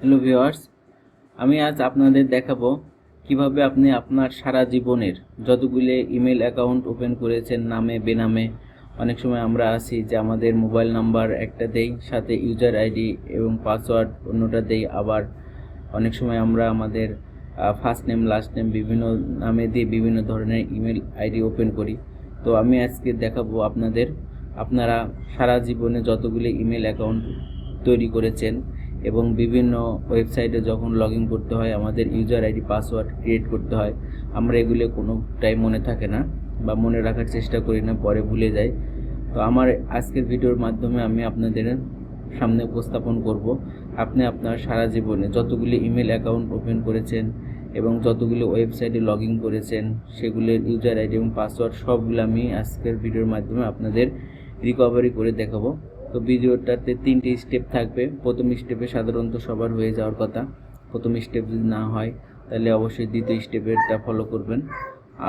Hello viewers, আমি আজ আপনাদের দেখাবো কিভাবে আপনি আপনার সারা জীবনের যতগুলো ইমেল অ্যাকাউন্ট ওপেন করেছেন নামে বেনামে। অনেক সময় আমরা আসি যে আমাদের মোবাইল নাম্বার একটা দেই, সাথে ইউজার আইডি এবং পাসওয়ার্ড অন্যটা দেই। আবার অনেক সময় আমরা আমাদের ফার্স্ট নেম লাস্ট নেম বিভিন্ন নামে দিয়ে বিভিন্ন ধরনের ইমেল আইডি ওপেন করি। তো আমি আজকে দেখাবো আপনারা সারা জীবনে যতগুলো ইমেল অ্যাকাউন্ট তৈরি করেছেন এবং বিভিন্ন ওয়েবসাইটে যখন লগ ইন করতে হয় আমাদের ইউজার আইডি পাসওয়ার্ড ক্রিয়েট করতে হয়, আমরা এগুলো কোনোটাই মনে থাকে না বা মনে রাখার চেষ্টা করি না, পরে ভুলে যাই। তো আমার আজকের ভিডিওর মাধ্যমে আমি আপনাদের সামনে উপস্থাপন করব আপনি আপনার সারা জীবনে যতগুলি ইমেল অ্যাকাউন্ট ওপেন করেছেন এবং যতগুলি ওয়েবসাইটে লগ ইন করেছেন সেগুলির ইউজার আইডি এবং পাসওয়ার্ড সবগুলো আমি আজকের ভিডিওর মাধ্যমে আপনাদের রিকভারি করে দেখাবো। তো ভিডিওটাতে 3টি স্টেপ থাকবে। প্রথম স্টেপে সাধারণত সবার হয়ে যাওয়ার কথা, প্রথম স্টেপ যদি না হয় তাহলে অবশ্যই দ্বিতীয় স্টেপেরটা ফলো করবেন।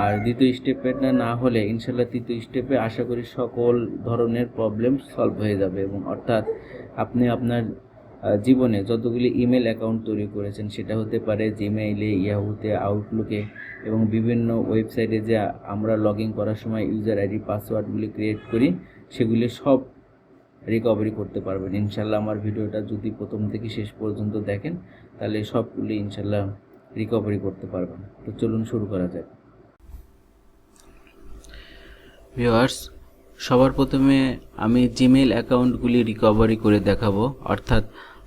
আর দ্বিতীয় স্টেপেরটা না হলে ইনশাল্লাহ তৃতীয় স্টেপে আশা করি সকল ধরনের প্রবলেম সলভ হয়ে যাবে। এবং অর্থাৎ আপনি আপনার জীবনে যতগুলি ইমেল অ্যাকাউন্ট তৈরি করেছেন, সেটা হতে পারে জিমেইলে, ইয়াহুতে, আউটলুকে এবং বিভিন্ন ওয়েবসাইটে যে আমরা লগ ইন করার সময় ইউজার আইডি পাসওয়ার্ডগুলি ক্রিয়েট করি, সেগুলি সব রিকভারি করতে পারবেন ইনশাল্লাহ। আমার ভিডিওটা যদি প্রথম থেকে শেষ পর্যন্ত দেখেন তাহলে সবগুলি ইনশাল্লাহ রিকভারি করতে পারবেন। তো চলুন শুরু করা যাক। ভিউয়ার্স, সবার প্রথমে আমি জিমেল অ্যাকাউন্টগুলি রিকভারি করে দেখাবো। অর্থাৎ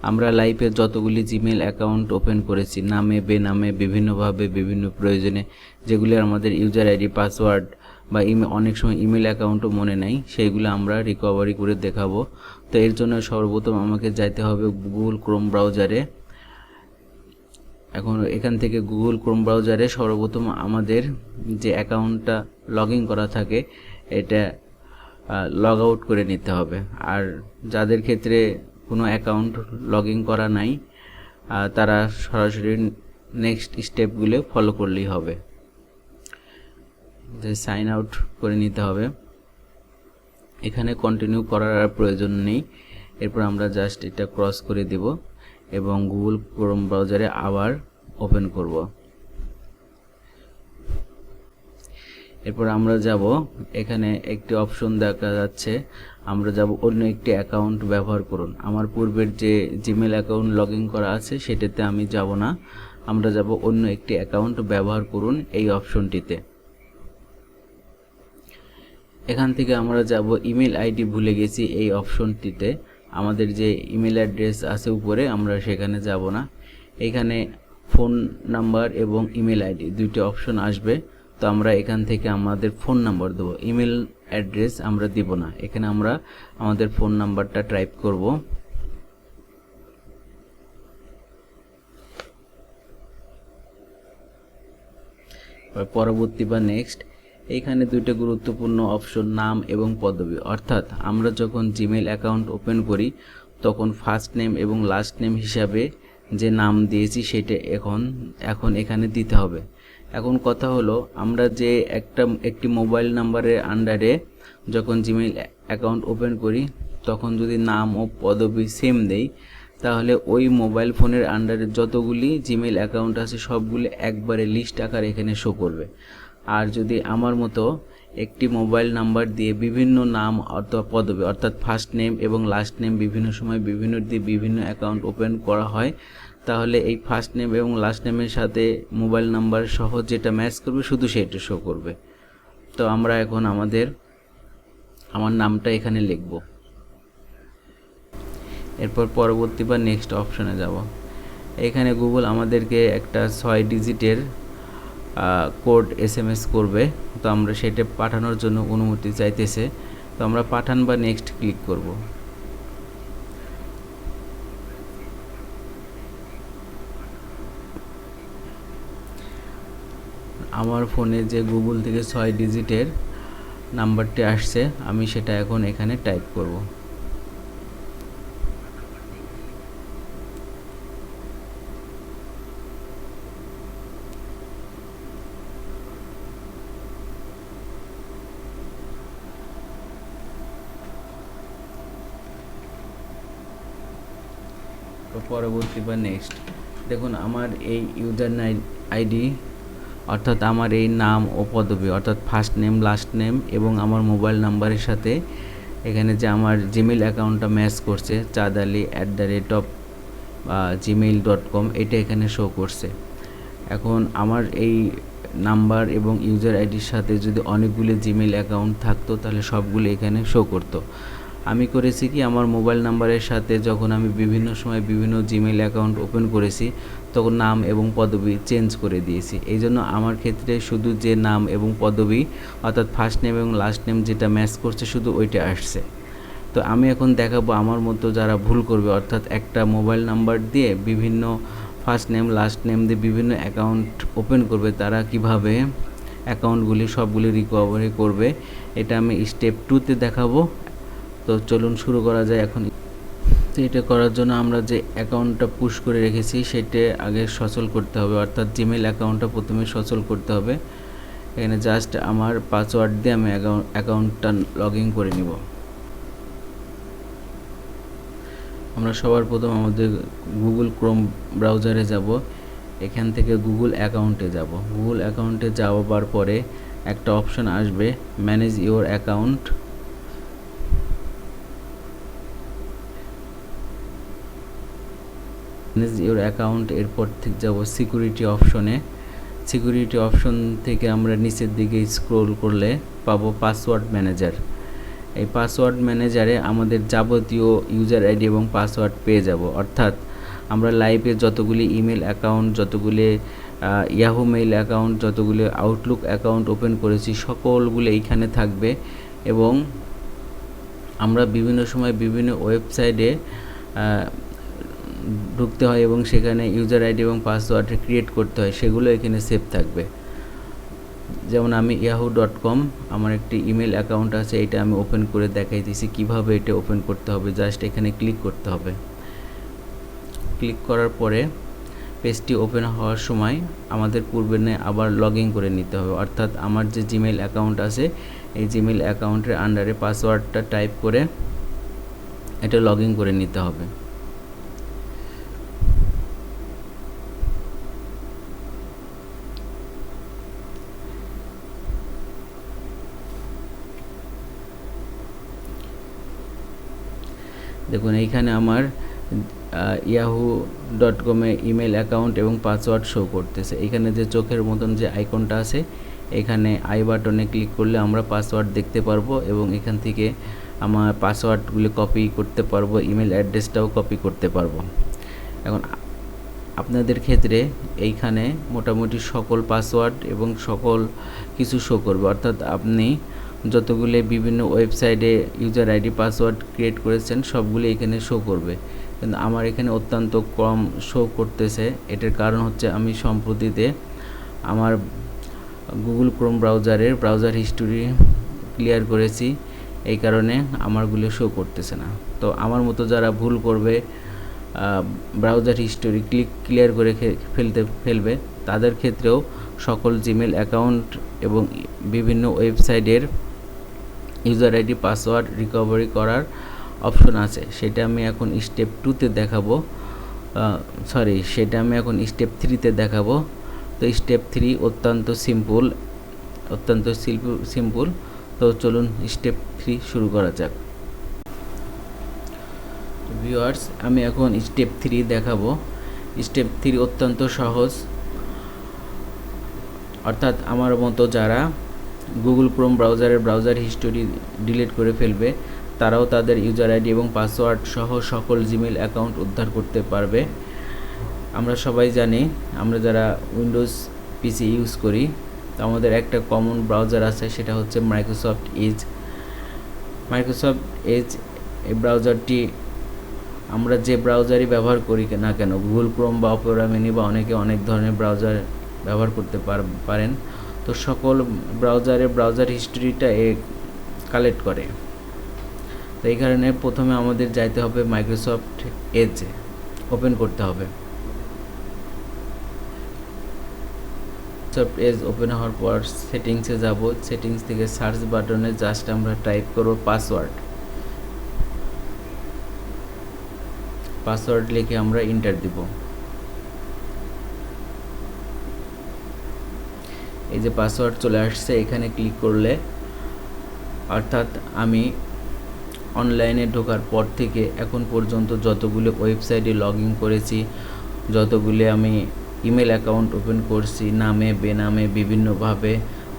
আমরা লাইফে যতগুলি জিমেল অ্যাকাউন্ট ওপেন করেছি নামে বেনামে বিভিন্নভাবে বিভিন্ন প্রয়োজনে, যেগুলি আমাদের ইউজার আইডি পাসওয়ার্ড বা অনেক সময় ইমেল অ্যাকাউন্টও মনে নেই, সেইগুলো আমরা রিকভারি করে দেখাবো। তো এর জন্য সর্বপ্রথম আমাকে যাইতে হবে গুগল ক্রোম ব্রাউজারে। এখন এখান থেকে গুগল ক্রোম ব্রাউজারে সর্বপ্রথম আমাদের যে অ্যাকাউন্টটা লগ ইন করা থাকে এটা লগ আউট করে নিতে হবে। আর যাদের ক্ষেত্রে কোনো অ্যাকাউন্ট লগ ইন করা নাই তারা সরাসরি নেক্সট স্টেপগুলো ফলো করলেই হবে। যে সাইন আউট করে নিতে হবে, এখানে কন্টিনিউ করার আর প্রয়োজন নেই। এরপর আমরা জাস্ট এটা ক্রস করে দেব এবং গুগল ক্রোম ব্রাউজারে আবার ওপেন করব। এরপর আমরা যাব, এখানে একটি অপশন দেখা যাচ্ছে, আমরা যাব অন্য একটি অ্যাকাউন্ট ব্যবহার করুন। আমার পূর্বের যে জিমেল অ্যাকাউন্ট লগ ইন করা আছে সেটাতে আমি যাব না, আমরা যাব অন্য একটি অ্যাকাউন্ট ব্যবহার করুন এই অপশনটিতে। এখান থেকে আমরা যাব ইমেল আইডি ভুলে গেছি এই অপশনটিতে। আমাদের যে ইমেল অ্যাড্রেস আছে উপরে আমরা সেখানে যাব না, এখানে ফোন নাম্বার এবং ইমেল আইডি দুইটি অপশন আসবে। তো আমরা এখান থেকে আমাদের ফোন নাম্বার দেবো, ইমেল অ্যাড্রেস আমরা দিব না। এখানে আমরা আমাদের ফোন নাম্বারটা টাইপ করব। পরবর্তী বা নেক্সট, এইখানে দুইটা গুরুত্বপূর্ণ অপশন নাম এবং পদবি। অর্থাৎ আমরা যখন জিমেল অ্যাকাউন্ট ওপেন করি তখন ফার্স্ট নেম এবং লাস্ট নেম হিসাবে যে নাম দিয়েছি সেটা এখন এখানে দিতে হবে। এখন কথা হলো, আমরা যে একটি মোবাইল নাম্বারের আন্ডারে যখন জিমেল অ্যাকাউন্ট ওপেন করি তখন যদি নাম ও পদবি সেম দেই তাহলে ওই মোবাইল ফোনের আন্ডারে যতগুলি জিমেল অ্যাকাউন্ট আছে সবগুলি একবারে লিস্ট আকারে এখানে শো করবে। আর যদি আমার মতো একটি মোবাইল নাম্বার দিয়ে বিভিন্ন নাম অথবা পদবি অর্থাৎ ফার্স্ট নেম এবং লাস্ট নেম বিভিন্ন সময় বিভিন্ন দিয়ে বিভিন্ন অ্যাকাউন্ট ওপেন করা হয়, তাহলে এই ফার্স্ট নেম এবং লাস্ট নেমের সাথে মোবাইল নাম্বার সহ যেটা ম্যাচ করবে শুধু সেটা শো করবে। তো আমরা এখন আমার নামটা এখানে লিখব। এরপর পরবর্তী বা নেক্সট অপশনে যাব। এখানে গুগল আমাদেরকে একটা 6 ডিজিটের কোড SMS করবে। তো আমরা সেটা পাঠানোর জন্য অনুমতি চাইতেছে, তো আমরা পাঠান বা নেক্সট ক্লিক করব। আমার ফোনে যে গুগল থেকে 6 ডিজিটের নাম্বারটি আসছে আমি সেটা এখন এখানে টাইপ করব। পরবর্তী বা নেক্সট। দেখুন আমার এই ইউজার আইডি অর্থাৎ আমার এই নাম ও পদবি অর্থাৎ ফার্স্ট নেম, লাস্ট নেম এবং আমার মোবাইল নাম্বারের সাথে এখানে যে আমার জিমেল অ্যাকাউন্টটা ম্যাচ করছে চাঁদালি@gmail.com, এটা এখানে শো করছে। এখন আমার এই নাম্বার এবং ইউজার আইডির সাথে যদি অনেকগুলো জিমেল অ্যাকাউন্ট থাকতো তাহলে সবগুলো এখানে শো করতো। আমি করেছি কি, আমার মোবাইল নাম্বারের সাথে যখন আমি বিভিন্ন সময় বিভিন্ন জিমেল অ্যাকাউন্ট ওপেন করেছি তখন নাম এবং পদবি চেঞ্জ করে দিয়েছি। এই জন্য আমার ক্ষেত্রে শুধু যে নাম এবং পদবি অর্থাৎ ফার্স্ট নেম এবং লাস্ট নেম যেটা ম্যাচ করছে শুধু ওইটা আসছে। তো আমি এখন দেখাবো আমার মতো যারা ভুল করবে অর্থাৎ একটা মোবাইল নাম্বার দিয়ে বিভিন্ন ফার্স্ট নেম লাস্ট নেম দিয়ে বিভিন্ন অ্যাকাউন্ট ওপেন করবে, তারা কিভাবে অ্যাকাউন্টগুলি সবগুলি রিকভারি করবে এটা আমি স্টেপ 2তে দেখাবো। তো চলুন শুরু করা যায় এখন। তো এটা করার জন্য আমরা যে অ্যাকাউন্টটা পুশ করে রেখেছি সেটা আগে সচল করতে হবে, অর্থাৎ জিমেল অ্যাকাউন্টটা প্রথমে সচল করতে হবে। এখানে জাস্ট আমার পাসওয়ার্ড দিয়ে আমি অ্যাকাউন্টটা লগ ইন করে নিব। আমরা সবার প্রথম আমাদের গুগল ক্রোম ব্রাউজারে যাব, এখান থেকে গুগল অ্যাকাউন্টে যাব। গুগল অ্যাকাউন্টে যাওয়ার পরে একটা অপশন আসবে manage your account. Manage your account, এরপর থেকে যাব সিকিউরিটি অপশনে। সিকিউরিটি অপশন থেকে আমরা নিচের দিকে স্ক্রল করলে পাবো পাসওয়ার্ড ম্যানেজার। এই পাসওয়ার্ড ম্যানেজারে আমাদের যাবতীয় ইউজার আইডি এবং পাসওয়ার্ড পেয়ে যাব, অর্থাৎ আমরা লাইভে যতগুলি ইমেল অ্যাকাউন্ট, যতগুলি ইয়াহু মেইল অ্যাকাউন্ট, যতগুলি আউটলুক অ্যাকাউন্ট ওপেন করেছি সকলগুলো এইখানে থাকবে। এবং আমরা বিভিন্ন সময় বিভিন্ন ওয়েবসাইটে ঢুকতে হয় এবং সেখানে ইউজার আইডি এবং পাসওয়ার্ড ক্রিয়েট করতে হয়, সেগুলো এখানে সেভ থাকবে। যেমন আমি yahoo.com আমার একটি ইমেল অ্যাকাউন্ট আছে, এটা আমি ওপেন করে দেখাইতেছি কিভাবে এটা ওপেন করতে হবে। জাস্ট এখানে ক্লিক করতে হবে। ক্লিক করার পরে পেজটি ওপেন হওয়ার সময় আমাদের পূর্বে নিয়ে আবার লগ ইন করে নিতে হবে, অর্থাৎ আমার যে জিমেল অ্যাকাউন্ট আছে এই জিমেল অ্যাকাউন্টের আন্ডারে পাসওয়ার্ডটা টাইপ করে এটা লগ ইন করে নিতে হবে। দেখুন এইখানে আমার yahoo.com-এ ইমেল অ্যাকাউন্ট এবং পাসওয়ার্ড শো করতেছে। এখানে যে চোখের মতন যে আইকনটা আছে এখানে আই বাটনে ক্লিক করলে আমরা পাসওয়ার্ড দেখতে পারবো এবং এখান থেকে আমার পাসওয়ার্ডগুলি কপি করতে পারবো, ইমেল অ্যাড্রেসটাও কপি করতে পারবো। এখন আপনাদের ক্ষেত্রে এইখানে মোটামুটি সকল পাসওয়ার্ড এবং সকল কিছু শো করবে, অর্থাৎ আপনি যতগুলো বিভিন্ন ওয়েবসাইটে ইউজার আইডি পাসওয়ার্ড ক্রিয়েট করেছেন সবগুলো এখানে শো করবে, কিন্তু আমার এখানে অত্যন্ত কম শো করতেছে। এটার কারণ হচ্ছে আমি সম্প্রতিতে আমার গুগল ক্রোম ব্রাউজারের ব্রাউজার হিস্টোরি ক্লিয়ার করেছি, এই কারণে আমারগুলো শো করতেছে না। তো আমার মতো যারা ভুল করবে, ব্রাউজার হিস্টোরি ক্লিয়ার করে ফেলবে, তাদের ক্ষেত্রেও সকল জিমেল অ্যাকাউন্ট এবং বিভিন্ন ওয়েবসাইটের ইউজার আইডি পাসওয়ার্ড রিকভারি করার অপশন আছে। সেটা আমি এখন স্টেপ 2তে দেখাবো, সেটা আমি এখন স্টেপ 3তে দেখাবো। তো স্টেপ 3 অত্যন্ত সিম্পল। তো চলুন স্টেপ 3 শুরু করা যাক। ভিউয়ার্স, আমি এখন স্টেপ 3 দেখাবো। স্টেপ 3 অত্যন্ত সহজ, অর্থাৎ আমার মতো যারা গুগল ক্রোম ব্রাউজারের ব্রাউজার হিস্টোরি ডিলিট করে ফেলবে তারাও তাদের ইউজার আইডি এবং পাসওয়ার্ড সহ সকল জিমেল অ্যাকাউন্ট উদ্ধার করতে পারবে। আমরা সবাই জানি, আমরা যারা উইন্ডোজ পিসি ইউজ করি তো আমাদের একটা কমন ব্রাউজার আছে, সেটা হচ্ছে মাইক্রোসফট এজ। এই ব্রাউজারটি আমরা যে ব্রাউজারই ব্যবহার করি না কেন, গুগল ক্রোম বা অপেরা মিনি বা অনেকে অনেক ধরনের ব্রাউজার ব্যবহার করতে পারেন, তো সকল ব্রাউজার হিস্ট্রিটা কালেক্ট করে। তো এই কারণে প্রথমে আমাদের যাইতে হবে মাইক্রোসফট এজ ওপেন করতে হবে। মাইক্রোসফট এজ ওপেন হওয়ার পর সেটিংসে যাব। সেটিংস থেকে সার্চ বাটনে জাস্ট আমরা টাইপ করব পাসওয়ার্ড। পাসওয়ার্ড লিখে আমরা এন্টার দিব। এই যে পাসওয়ার্ড চলে আসছে, এখানে ক্লিক করলে অর্থাৎ আমি অনলাইনে ঢোকার পর থেকে এখন পর্যন্ত যতগুলো ওয়েবসাইটে লগ ইন করেছি, যতগুলি আমি ইমেল অ্যাকাউন্ট ওপেন করছি নামে বেনামে বিভিন্নভাবে,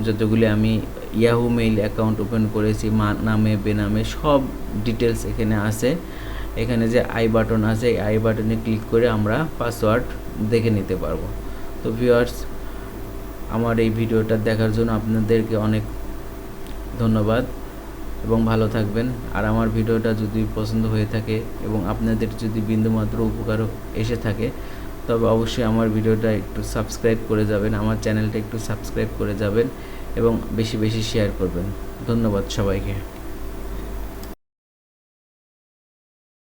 যতগুলি আমি ইয়াহু মেইল অ্যাকাউন্ট ওপেন করেছি নামে বেনামে, সব ডিটেলস এখানে আছে। এখানে যে আই বাটন আছে, এই আই বাটনে ক্লিক করে আমরা পাসওয়ার্ড দেখে নিতে পারবো। তো ভিউয়ার্স, আমার এই ভিডিওটা দেখার জন্য আপনাদেরকে অনেক ধন্যবাদ এবং ভালো থাকবেন। আর আমার ভিডিওটা যদি পছন্দ হয়ে থাকে এবং আপনাদের যদি বিন্দুমাত্র উপকার এসে থাকে, তবে অবশ্যই আমার ভিডিওটা একটু সাবস্ক্রাইব করে যাবেন, আমার চ্যানেলটা একটু সাবস্ক্রাইব করে যাবেন এবং বেশি বেশি শেয়ার করবেন। ধন্যবাদ সবাইকে।